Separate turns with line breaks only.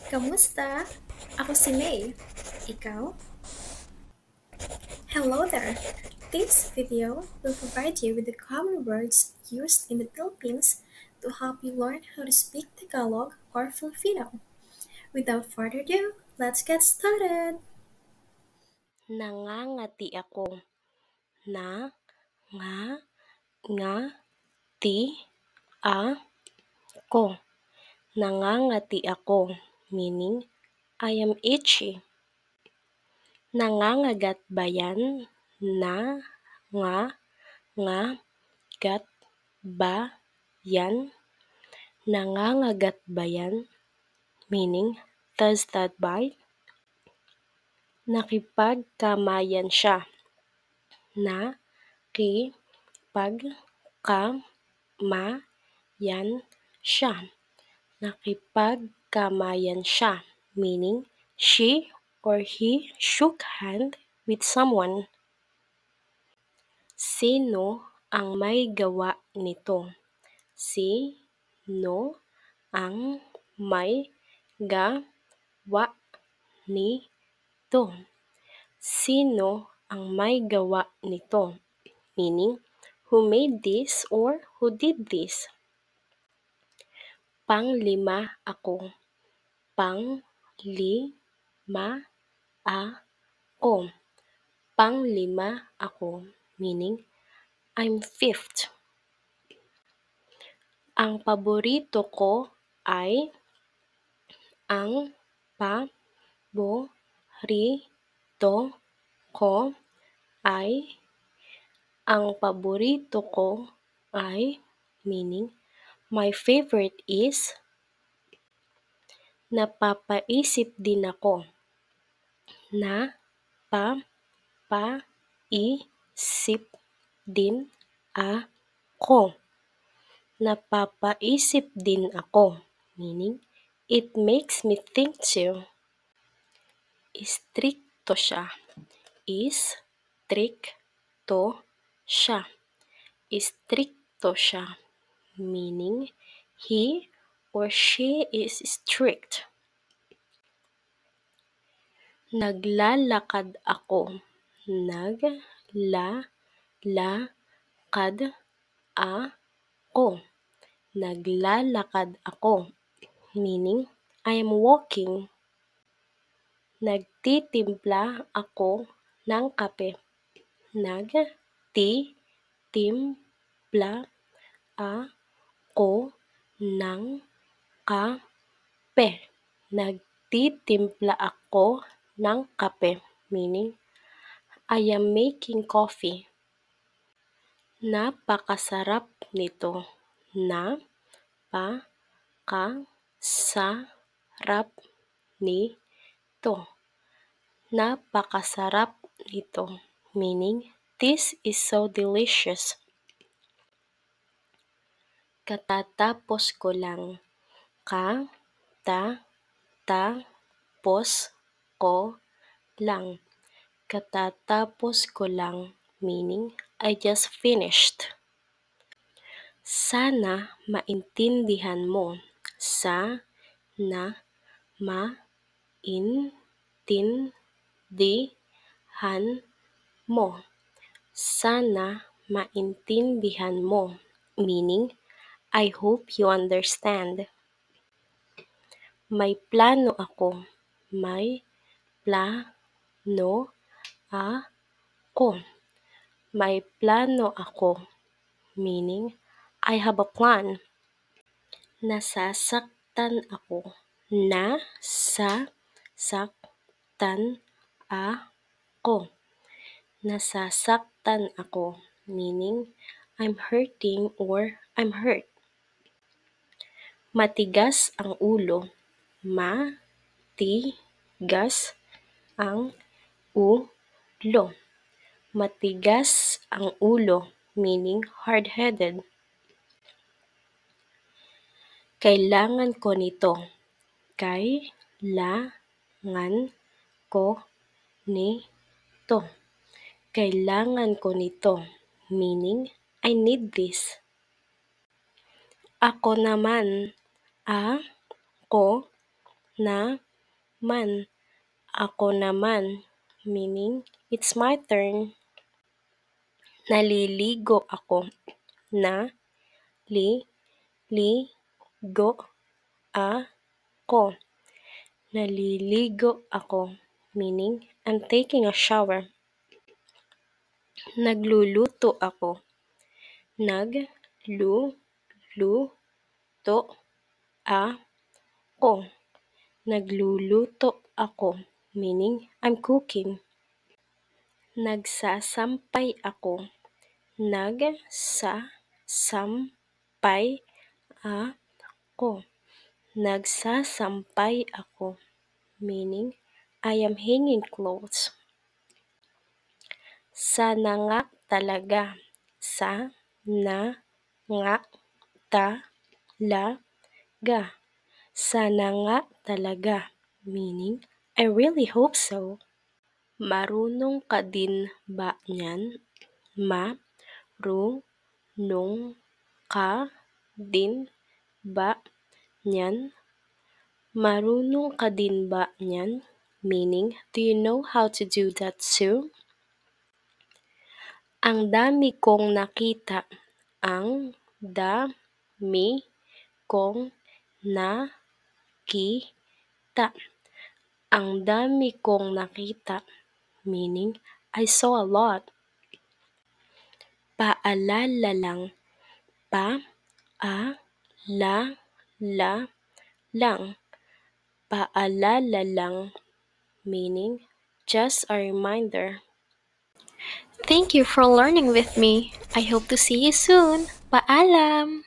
Kamusta? Ako si May. Ikaw? Hello there! This video will provide you with the common words used in the Philippines to help you learn how to speak Tagalog or Filipino. Without further ado, let's get started!
Nangangati ako. Na, nga, nga, ti, ko. Nangangati ako, meaning I am itchy. Nangangagat ba yan? Na, nga, gat, ba, yan? Nangangagat ba yan? Meaning, does that bite? Nakipagkamayan siya. Na, ki, pag, ka, ma, yan siya. Nakipagkamayan siya, meaning she or he shook hand with someone. Sino ang may gawa nito? Sino ang may gawa nito? Sino ang may gawa nito? Meaning, who made this or who did this? Panglima ako. Panglima ako. Panglima ako, meaning I'm fifth. Ang paborito ko ay ang paborito ko ay ang paborito ko ay meaning my favorite is napapaisip din ako. Napapaisip din ako. Napapaisip din ako, meaning it makes me think too. Istrikto siya. Istrikto siya. Istrikto siya, meaning he or she is strict. Naglalakad ako. Naglalakad ako. Naglalakad ako, meaning I am walking. Nagtitimpla ako ng kape. Nagtitimpla ako ng kape. Nagtitimpla ako ng kape, meaning I am making coffee. Napakasarap nito. Napakasarap nito. Napakasarap nito, meaning this is so delicious. Katatapos ko lang. Katatapos ko lang. Katatapos ko lang, meaning I just finished. Sana maintindihan mo. Sana maintindihan mo. Sana maintindihan mo, meaning I hope you understand. May plano ako. May plano ako. May plano ako, meaning I have a plan. Nasasaktan ako. Nasasaktan ako. Nasasaktan ako, meaning I'm hurting or I'm hurt. Matigas ang ulo. Matigas ang ulo. Matigas ang ulo, meaning hard-headed. Kailangan ko nito. Kailangan ko nito. Kailangan ko nito, meaning I need this. Ako naman. Ako Na man. Ako naman. Meaning, it's my turn. Naliligo ako. Na, li, li, go, ako. Naliligo ako. Meaning, I'm taking a shower. Nagluluto ako. Nag, lu, lu, to, ako. Nagluluto ako. Meaning, I'm cooking. Nagsasampay ako. Nagsasampay ako. Nagsasampay ako. Meaning, I am hanging clothes. Sana nga talaga. Sa na nga talaga. Sana nga talaga. Meaning, I really hope so. Marunong ka din ba niyan? Marunong ka din ba niyan? Marunong ka din ba niyan? Meaning, do you know how to do that too? Ang dami kong nakita. Ang dami kong nakita. Ang dami kong nakita. Meaning, I saw a lot. Paalala lang. Paalala lang. Paalala lang. Meaning, just a reminder.
Thank you for learning with me. I hope to see you soon. Paalam!